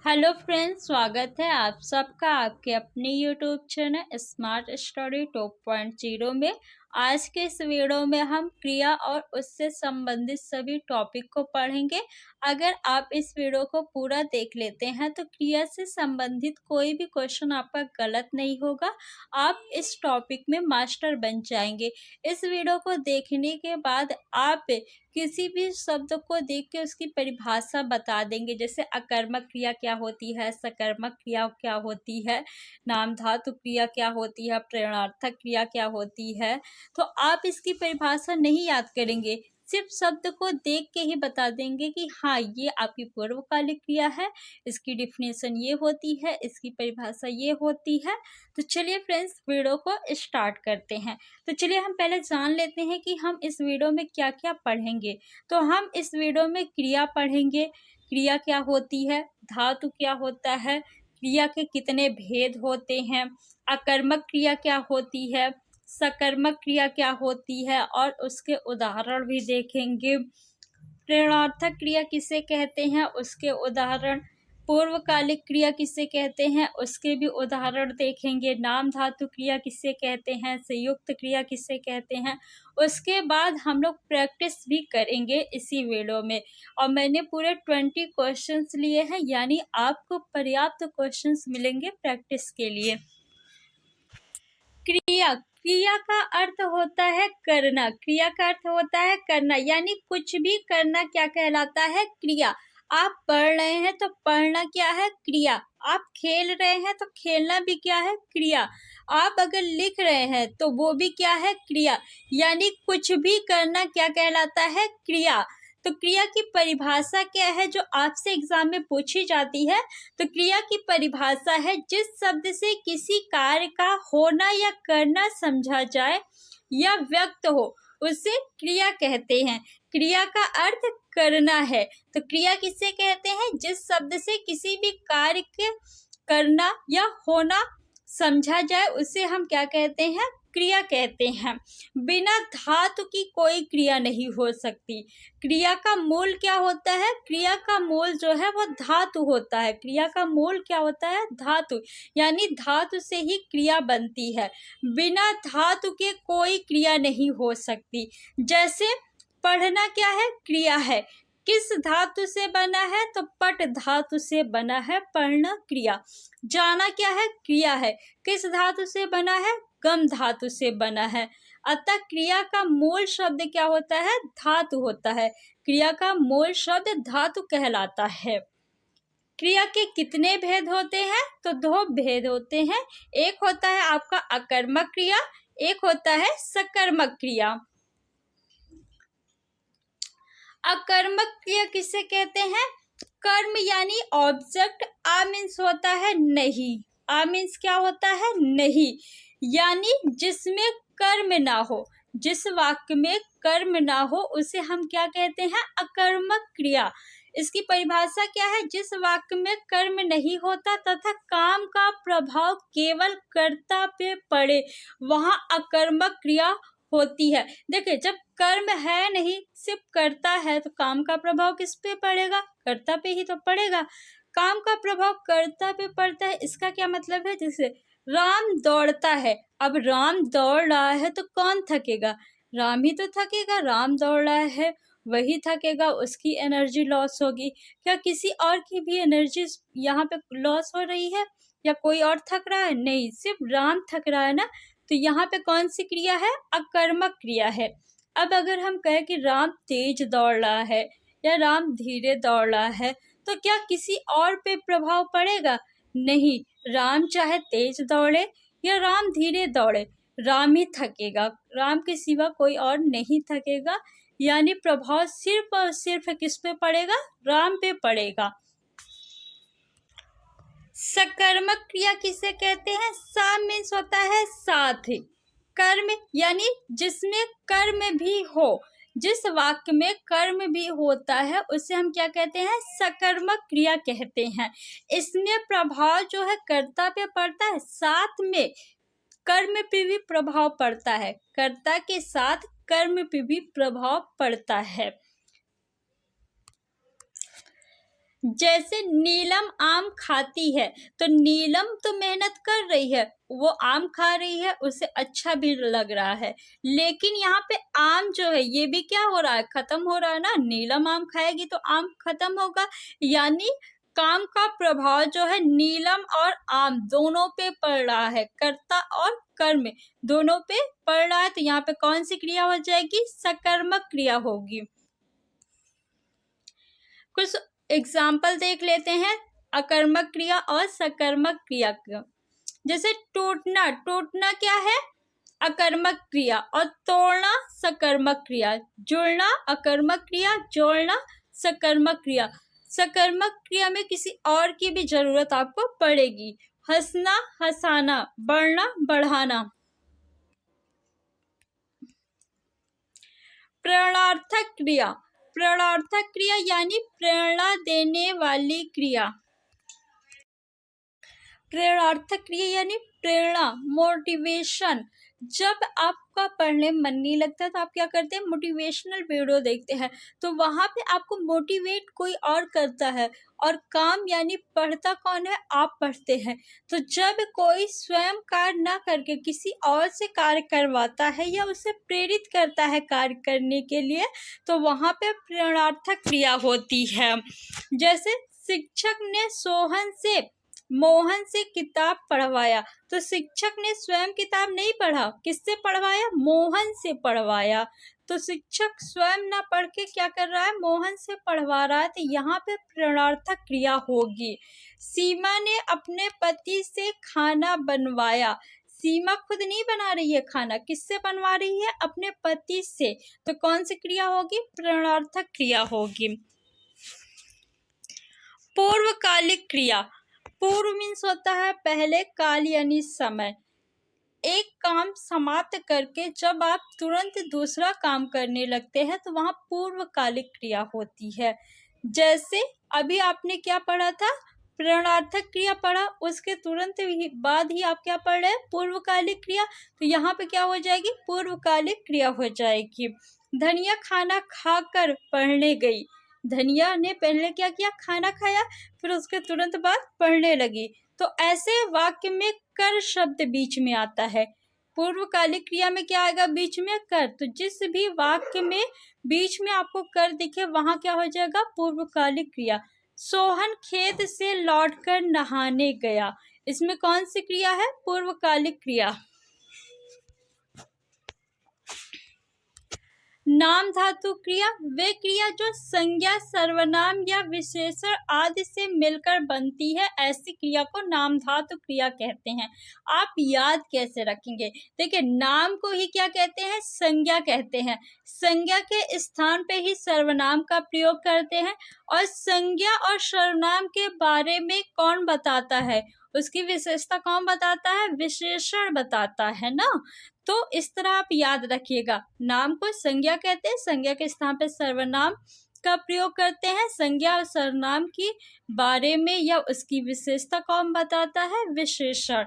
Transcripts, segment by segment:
Hello friends, स्वागत है आप सबका आपके अपने यूट्यूब चैनल स्मार्ट स्टडी 2.0 में। आज के इस वीडियो में हम क्रिया और उससे संबंधित सभी टॉपिक को पढ़ेंगे। अगर आप इस वीडियो को पूरा देख लेते हैं तो क्रिया से संबंधित कोई भी क्वेश्चन आपका गलत नहीं होगा। आप इस टॉपिक में मास्टर बन जाएंगे। इस वीडियो को देखने के बाद आप किसी भी शब्द को देख के उसकी परिभाषा बता देंगे। जैसे अकर्मक क्रिया क्या होती है, सकर्मक क्रिया क्या होती है, नाम धातु क्रिया क्या होती है, प्रेरणार्थक क्रिया क्या होती है। तो आप इसकी परिभाषा नहीं याद करेंगे, सिर्फ शब्द को देख के ही बता देंगे कि हाँ ये आपकी पूर्वकालिक क्रिया है, इसकी डिफिनेशन ये होती है, इसकी परिभाषा ये होती है। तो चलिए फ्रेंड्स, वीडियो को स्टार्ट करते हैं। तो चलिए हम पहले जान लेते हैं कि हम इस वीडियो में क्या क्या पढ़ेंगे। तो हम इस वीडियो में क्रिया पढ़ेंगे, क्रिया क्या होती है, धातु क्या होता है, क्रिया के कितने भेद होते हैं, अकर्मक क्रिया क्या होती है, सकर्मक क्रिया क्या होती है और उसके उदाहरण भी देखेंगे। प्रेरणार्थक क्रिया किसे कहते हैं, उसके उदाहरण। पूर्वकालिक क्रिया किसे कहते हैं, उसके भी उदाहरण देखेंगे। नाम धातु क्रिया किसे कहते हैं, संयुक्त क्रिया किसे कहते हैं। उसके बाद हम लोग प्रैक्टिस भी करेंगे इसी वीडियो में। और मैंने पूरे 20 क्वेश्चंस लिए हैं, यानी आपको पर्याप्त क्वेश्चंस मिलेंगे प्रैक्टिस के लिए। क्रिया, क्रिया का अर्थ होता है करना। क्रिया का अर्थ होता है करना, यानी कुछ भी करना क्या कहलाता है, क्रिया। आप पढ़ रहे हैं तो पढ़ना क्या है, क्रिया। आप खेल रहे हैं तो खेलना भी क्या है, क्रिया। आप अगर लिख रहे हैं तो वो भी क्या है, क्रिया। यानी कुछ भी करना क्या कहलाता है, क्रिया। तो क्रिया की परिभाषा क्या है जो आपसे एग्जाम में पूछी जाती है। तो क्रिया की परिभाषा है जिस शब्द से किसी कार्य का होना या करना समझा जाए या व्यक्त हो, उसे क्रिया कहते हैं। क्रिया का अर्थ करना है। तो क्रिया किसे कहते हैं, जिस शब्द से किसी भी कार्य के करना या होना समझा जाए उसे हम क्या कहते हैं, क्रिया कहते हैं। बिना धातु की कोई क्रिया नहीं हो सकती। क्रिया का मूल क्या होता है, क्रिया का मूल जो है वो धातु होता है। क्रिया का मूल क्या होता है, धातु। यानी धातु से ही क्रिया बनती है। बिना धातु के कोई क्रिया नहीं हो सकती। जैसे पढ़ना क्या है, क्रिया है। किस धातु से बना है, तो पट धातु से बना है पढ़ना, क्रिया। जाना क्या है, क्रिया है। किस धातु से बना है, गम धातु से बना है। अतः क्रिया का मूल शब्द क्या होता है, धातु होता है। क्रिया का मूल शब्द धातु कहलाता है। क्रिया के कितने भेद होते हैं, तो 2 भेद होते हैं। एक होता है आपका अकर्मक क्रिया, एक होता है सकर्मक क्रिया। अकर्मक क्रिया किसे कहते हैं, कर्म यानी ऑब्जेक्ट। आ मीन्स होता है नहीं। आ मीन्स क्या होता है, नहीं। यानी जिसमें कर्म ना हो, जिस वाक्य में कर्म ना हो उसे हम क्या कहते हैं, अकर्मक क्रिया। इसकी परिभाषा क्या है, जिस वाक्य में कर्म नहीं होता तथा काम का प्रभाव केवल कर्ता पे पड़े, वहां अकर्मक क्रिया होती है। देखिए, जब कर्म है नहीं, सिर्फ करता है, तो काम का प्रभाव किस पे पड़ेगा, कर्ता पे ही तो पड़ेगा। काम का प्रभाव कर्ता पे पड़ता है, इसका क्या मतलब है। जैसे राम दौड़ता है, अब राम दौड़ रहा है तो कौन थकेगा, राम ही तो थकेगा। राम दौड़ रहा है, वही थकेगा, उसकी एनर्जी लॉस होगी। क्या किसी और की भी एनर्जी यहाँ पे लॉस हो रही है, या कोई और थक रहा है, नहीं, सिर्फ राम थक रहा है ना। तो यहाँ पे कौन सी क्रिया है, अकर्मक क्रिया है। अब अगर हम कहें कि राम तेज दौड़ रहा है या राम धीरे दौड़ रहा है, तो क्या किसी और पे प्रभाव पड़ेगा, नहीं। राम चाहे तेज दौड़े या राम धीरे दौड़े, राम ही थकेगा, राम के सिवा कोई और नहीं थकेगा। यानी प्रभाव सिर्फ और सिर्फ किस पे पड़ेगा, राम पे पड़ेगा। सकर्मक क्रिया किसे कहते हैं, सा मीन्स होता है साथ। कर्म यानी जिसमें कर्म भी हो, जिस वाक्य में कर्म भी होता है उसे हम क्या कहते हैं, सकर्मक क्रिया कहते हैं। इसमें प्रभाव जो है कर्ता पे पड़ता है, साथ में कर्म पे भी प्रभाव पड़ता है, कर्ता के साथ कर्म पे भी प्रभाव पड़ता है। जैसे नीलम आम खाती है, तो नीलम तो मेहनत कर रही है, वो आम खा रही है, उसे अच्छा भी लग रहा है, लेकिन यहाँ पे आम जो है ये भी क्या हो रहा है, खत्म हो रहा है ना। नीलम आम खाएगी तो आम खत्म होगा, यानी काम का प्रभाव जो है नीलम और आम दोनों पे पड़ रहा है, कर्ता और कर्म दोनों पे पड़ रहा है। तो यहाँ पे कौन सी क्रिया हो जाएगी, सकर्मक क्रिया होगी। कुछ एग्जाम्पल देख लेते हैं अकर्मक क्रिया और सकर्मक क्रिया का। जैसे टूटना, टूटना क्या है, अकर्मक क्रिया, और तोड़ना सकर्मक क्रिया। जुड़ना अकर्मक क्रिया, जोड़ना सकर्मक क्रिया। सकर्मक क्रिया में किसी और की भी जरूरत आपको पड़ेगी। हंसना, हंसाना, बढ़ना, बढ़ाना। प्रेरणार्थक क्रिया, प्रेरणार्थक क्रिया यानी प्रेरणा देने वाली क्रिया। प्रेरणार्थक क्रिया यानी प्रेरणा, मोटिवेशन। जब आपका पढ़ने मन नहीं लगता तो आप क्या करते हैं, मोटिवेशनल वीडियो देखते हैं, तो वहां पे आपको मोटिवेट कोई और करता है, और काम यानी पढ़ता कौन है, आप पढ़ते हैं। तो जब कोई स्वयं कार्य ना करके किसी और से कार्य करवाता है या उसे प्रेरित करता है कार्य करने के लिए, तो वहां पे प्रेरणार्थक क्रिया होती है। जैसे शिक्षक ने मोहन से किताब पढ़वाया, तो शिक्षक ने स्वयं किताब नहीं पढ़ा, किससे पढ़वाया, मोहन से पढ़वाया। तो शिक्षक स्वयं ना पढ़ के क्या कर रहा है, मोहन से पढ़वा रहा है, तो यहाँ पे प्रेरणार्थक क्रिया होगी। सीमा ने अपने पति से खाना बनवाया, सीमा खुद नहीं बना रही है खाना, किससे बनवा रही है, अपने पति से। तो कौन सी क्रिया होगी, प्रेरणार्थक क्रिया होगी। पूर्वकालिक क्रिया, पूर्व मीन्स होता है पहले, काल यानी समय। एक काम समाप्त करके जब आप तुरंत दूसरा काम करने लगते हैं तो वहां पूर्वकालिक क्रिया होती है। जैसे अभी आपने क्या पढ़ा था, प्रेरणार्थक क्रिया पढ़ा, उसके तुरंत बाद ही आप क्या पढ़ रहे हैं, पूर्वकालिक क्रिया। तो यहाँ पे क्या हो जाएगी, पूर्वकालिक क्रिया हो जाएगी। धनिया खाना खाकर पढ़ने गई, धनिया ने पहले क्या किया, खाना खाया, फिर उसके तुरंत बाद पढ़ने लगी। तो ऐसे वाक्य में कर शब्द बीच में आता है। पूर्वकालिक क्रिया में क्या आएगा, बीच में कर। तो जिस भी वाक्य में बीच में आपको कर दिखे वहां क्या हो जाएगा, पूर्वकालिक क्रिया। सोहन खेत से लौटकर नहाने गया, इसमें कौन सी क्रिया है, पूर्वकालिक क्रिया। नाम धातु क्रिया, वे क्रिया जो संज्ञा, सर्वनाम या विशेषण आदि से मिलकर बनती है, ऐसी क्रिया को नाम धातु क्रिया कहते हैं। आप याद कैसे रखेंगे, देखिए नाम को ही क्या कहते हैं, संज्ञा कहते हैं। संज्ञा के स्थान पे ही सर्वनाम का प्रयोग करते हैं, और संज्ञा और सर्वनाम के बारे में कौन बताता है, उसकी विशेषता कौन बताता है, विशेषण बताता है ना। तो इस तरह आप याद रखिएगा, नाम को संज्ञा कहते हैं, संज्ञा के स्थान पे सर्वनाम का प्रयोग करते हैं। संज्ञा और सर्वनाम की बारे में या उसकी विशेषता कौन बताता है, विशेषण।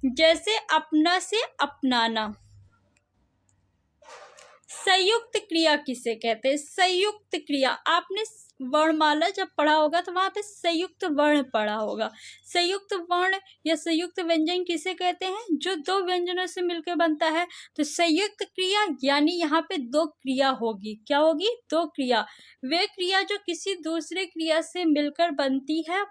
जैसे अपना से अपनाना। संयुक्त क्रिया किसे कहते हैं, संयुक्त क्रिया, आपने वर्णमाला जब पढ़ा होगा तो वहां पे संयुक्त वर्ण पढ़ा होगा। संयुक्त वर्ण या संयुक्त व्यंजन किसे कहते हैं, जो दो व्यंजनों से मिलकर बनता है। तो संयुक्त क्रिया यानी यहाँ पे दो क्रिया होगी, क्या होगी, दो क्रिया। वे क्रिया जो किसी दूसरे क्रिया से मिलकर बनती है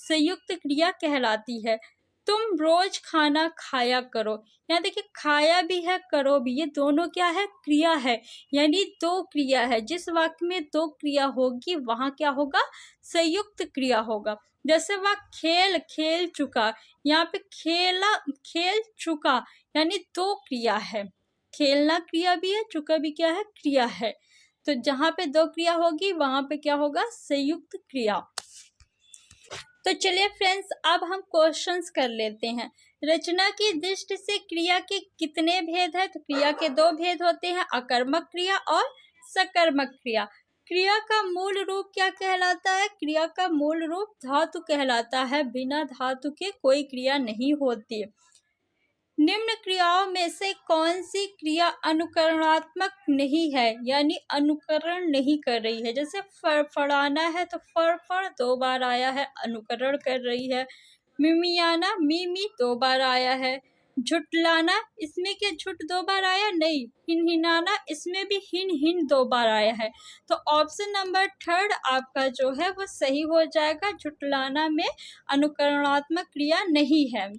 संयुक्त क्रिया कहलाती है। तुम रोज खाना खाया करो, यहाँ देखिए खाया भी है, करो भी, ये दोनों क्या है, क्रिया है, यानी दो क्रिया है। जिस वाक्य में दो क्रिया होगी वहां क्या होगा, संयुक्त क्रिया होगा। जैसे वह खेल खेल चुका, यहाँ पे खेला खेल चुका, यानी दो क्रिया है। खेलना क्रिया भी है, चुका भी क्या है, क्रिया है। तो जहां पे दो क्रिया होगी वहां पे क्या होगा, संयुक्त क्रिया। तो चलिए फ्रेंड्स, अब हम क्वेश्चंस कर लेते हैं। रचना की दृष्टि से क्रिया के कितने भेद है, तो क्रिया के दो भेद होते हैं, अकर्मक क्रिया और सकर्मक क्रिया। क्रिया का मूल रूप क्या कहलाता है, क्रिया का मूल रूप धातु कहलाता है, बिना धातु के कोई क्रिया नहीं होती। निम्न क्रियाओं में से कौन सी क्रिया अनुकरणात्मक नहीं है, यानी अनुकरण नहीं कर रही है। जैसे फड़फड़ाना है तो फड़ फड़ 2 बार आया है, अनुकरण कर रही है। मिमियाना मी मी 2 बार आया है। झुटलाना, इसमें क्या झुट 2 बार आया? नहीं। हिनहिनाना, इसमें भी हिन हिन 2 बार आया है। तो ऑप्शन नंबर 3 आपका जो है वो सही हो जाएगा। झुटलाना में अनुकरणात्मक क्रिया नहीं है।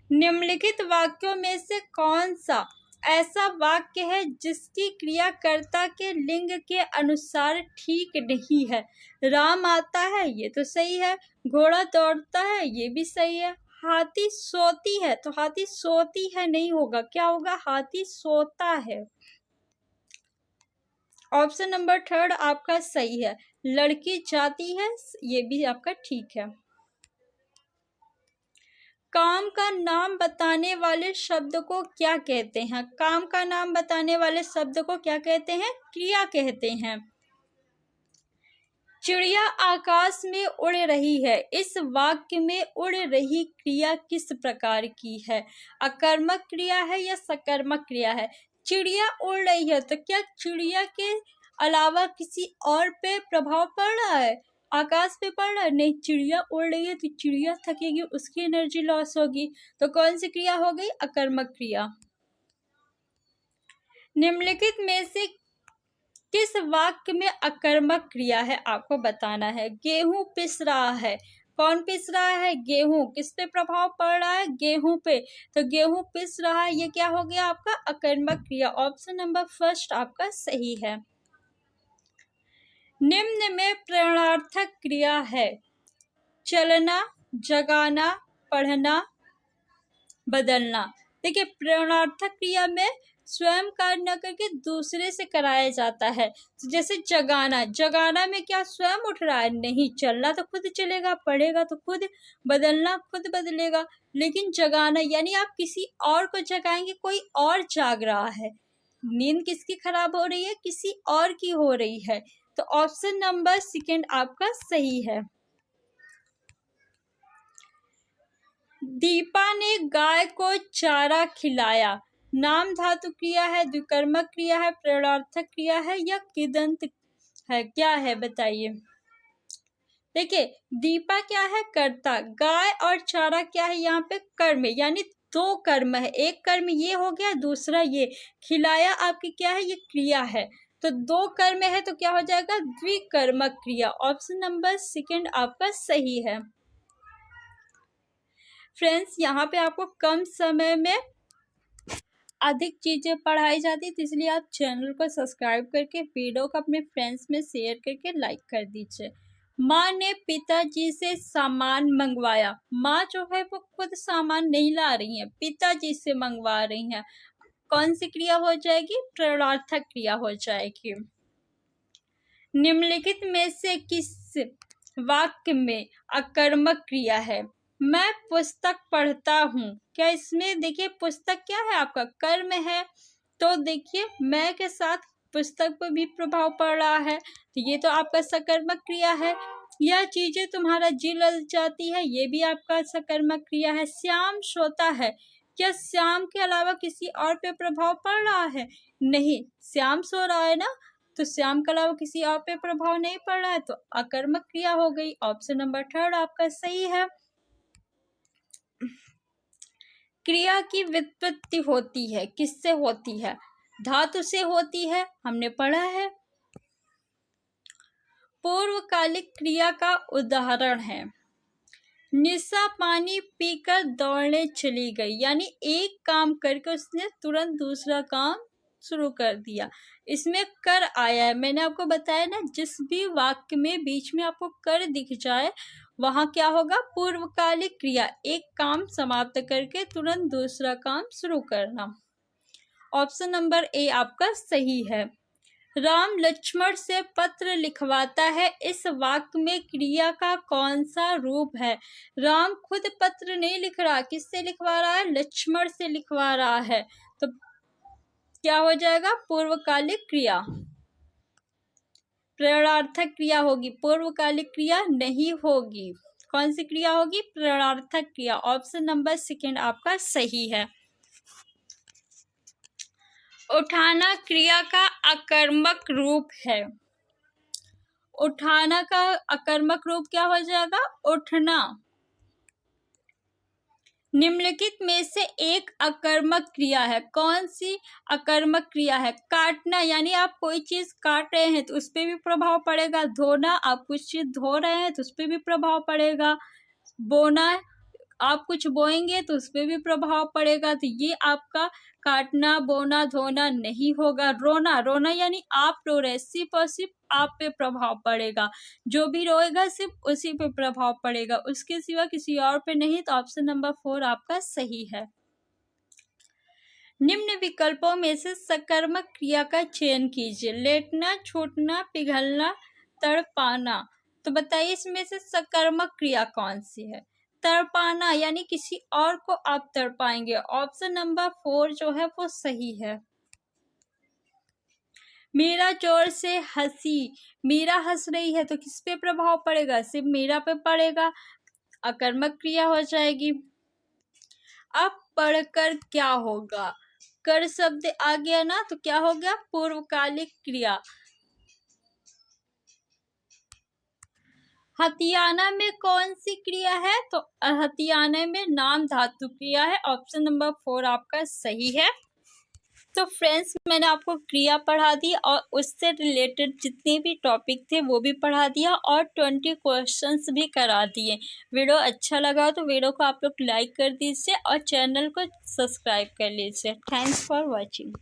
निम्नलिखित वाक्यों में से कौन सा ऐसा वाक्य है जिसकी क्रियाकर्ता के लिंग के अनुसार ठीक नहीं है? राम आता है, ये तो सही है। घोड़ा दौड़ता है, ये भी सही है। हाथी सोती है, तो हाथी सोती है नहीं होगा, क्या होगा? हाथी सोता है। ऑप्शन नंबर 3 आपका सही है। लड़की जाती है, ये भी आपका ठीक है। काम का नाम बताने वाले शब्द को क्या कहते हैं? काम का नाम बताने वाले शब्द को क्या कहते हैं? क्रिया कहते हैं। चिड़िया आकाश में उड़ रही है, इस वाक्य में उड़ रही क्रिया किस प्रकार की है? अकर्मक क्रिया है या सकर्मक क्रिया है? चिड़िया उड़ रही है, तो क्या चिड़िया के अलावा किसी और पे प्रभाव पड़ रहा है? आकाश पे पड़ रहा है? नहीं, चिड़िया उड़ रही है तो चिड़िया थकेगी, उसकी एनर्जी लॉस होगी। तो कौन सी क्रिया हो गई? अकर्मक क्रिया। निम्नलिखित में से किस वाक्य में अकर्मक क्रिया है आपको बताना है। गेहूं पिस रहा है, कौन पिस रहा है? गेहूं। किस पे प्रभाव पड़ रहा है? गेहूं पे। तो गेहूं पिस रहा है, ये क्या हो गया आपका? अकर्मक क्रिया। ऑप्शन नंबर 1 आपका सही है। निम्न में प्रेरणार्थक क्रिया है चलना, जगाना, पढ़ना, बदलना। देखिए, प्रेरणार्थक क्रिया में स्वयं कार्य न करके दूसरे से कराया जाता है। तो जैसे जगाना, जगाना में क्या स्वयं उठ रहा है? नहीं, चलना तो खुद चलेगा, पढ़ेगा तो खुद, बदलना खुद बदलेगा। लेकिन जगाना यानी आप किसी और को जगाएंगे, कोई और जाग रहा है। नींद किसकी खराब हो रही है? किसी और की हो रही है। तो ऑप्शन नंबर 2 आपका सही है। दीपा ने गाय को चारा खिलाया। नाम धातु क्रिया है, द्विकर्मक क्रिया है, प्रेरणार्थक क्रिया है या किदंत है? क्या है बताइए। देखिए, दीपा क्या है? कर्ता। गाय और चारा क्या है? यहाँ पे कर्म, यानी 2 कर्म है। एक कर्म ये हो गया, दूसरा ये खिलाया आपकी क्या है? ये क्रिया है। तो 2 कर्म है तो क्या हो जाएगा? द्विकर्मक क्रिया। ऑप्शन नंबर 2 आपका सही है। फ्रेंड्स, यहाँ पे आपको कम समय में अधिक चीजें पढ़ाई जाती, तो इसलिए आप चैनल को सब्सक्राइब करके वीडियो को अपने फ्रेंड्स में शेयर करके लाइक कर दीजिए। माँ ने पिताजी से सामान मंगवाया। माँ जो है वो खुद सामान नहीं ला रही है, पिताजी से मंगवा रही हैं। कौन सी क्रिया हो जाएगी? प्रेरणार्थक क्रिया हो जाएगी। निम्नलिखित में से किस वाक्य में अकर्मक क्रिया है? मैं पुस्तक पढ़ता हूँ। क्या इसमें देखिए, पुस्तक क्या है? आपका कर्म है। तो देखिए, मैं के साथ पुस्तक पर भी प्रभाव पड़ रहा है, तो ये तो आपका सकर्मक क्रिया है। यह चीजें तुम्हारा जी ललचाती है, ये भी आपका सकर्मक क्रिया है। श्याम सोता है, क्या श्याम के अलावा किसी और पे प्रभाव पड़ रहा है? नहीं, श्याम सो रहा है ना, तो श्याम के अलावा किसी और पे प्रभाव नहीं पड़ रहा है, तो अकर्मक क्रिया हो गई। ऑप्शन नंबर 3 आपका सही है। क्रिया की व्युत्पत्ति होती है, किससे होती है? धातु से होती है, हमने पढ़ा है। पूर्वकालिक क्रिया का उदाहरण है निशा पानी पीकर दौड़ने चली गई, यानी एक काम करके उसने तुरंत दूसरा काम शुरू कर दिया। इसमें कर आया है, मैंने आपको बताया ना, जिस भी वाक्य में बीच में आपको कर दिख जाए वहां क्या होगा? पूर्वकालिक क्रिया, एक काम समाप्त करके तुरंत दूसरा काम शुरू करना। ऑप्शन नंबर ए आपका सही है। राम लक्ष्मण से पत्र लिखवाता है, इस वाक्य में क्रिया का कौन सा रूप है? राम खुद पत्र नहीं लिख रहा, किससे लिखवा रहा है? लक्ष्मण से लिखवा रहा है। तो क्या हो जाएगा? पूर्वकालिक क्रिया। प्रेरणार्थक क्रिया होगी, पूर्वकालिक क्रिया नहीं होगी। कौन सी क्रिया होगी? प्रणार्थक क्रिया। ऑप्शन नंबर सेकंड आपका सही है। उठाना क्रिया का अकर्मक रूप है। उठाना का अकर्मक रूप क्या हो जाएगा? उठना। निम्नलिखित में से एक अकर्मक क्रिया है। कौन सी अकर्मक क्रिया है? काटना, यानी आप कोई चीज काट रहे हैं तो उस पर भी प्रभाव पड़ेगा। धोना, आप कुछ चीज धो रहे हैं तो उस पर भी प्रभाव पड़ेगा। बोना, आप कुछ बोएंगे तो उस पर भी प्रभाव पड़ेगा। तो ये आपका काटना, बोना, धोना नहीं होगा। रोना, रोना यानी आप रो रहे, सिर्फ और सिर्फ आप पे प्रभाव पड़ेगा। जो भी रोएगा सिर्फ उसी पे प्रभाव पड़ेगा, उसके सिवा किसी और पे नहीं। तो ऑप्शन नंबर 4 आपका सही है। निम्न विकल्पों में से सकर्मक क्रिया का चयन कीजिए। लेटना, छूटना, पिघलना, तड़पाना। तो बताइए इसमें से सकर्मक क्रिया कौन सी है? तड़पाना, यानी किसी और को आप तड़पाएंगे। ऑप्शन नंबर 4 जो है वो सही है। मीरा जोर से हंसी। मीरा हंस रही है तो किस पे प्रभाव पड़ेगा? सिर्फ मीरा पे पड़ेगा, अकर्मक क्रिया हो जाएगी। अब पढ़कर क्या होगा? कर शब्द आ गया ना, तो क्या हो गया? पूर्वकालिक क्रिया। हथियाना में कौन सी क्रिया है? तो हथियाने में नाम धातु क्रिया है। ऑप्शन नंबर 4 आपका सही है। तो फ्रेंड्स, मैंने आपको क्रिया पढ़ा दी और उससे रिलेटेड जितने भी टॉपिक थे वो भी पढ़ा दिया और 20 क्वेश्चंस भी करा दिए। वीडियो अच्छा लगा तो वीडियो को आप लोग लाइक कर दीजिए और चैनल को सब्सक्राइब कर लीजिए। Thanks for watching.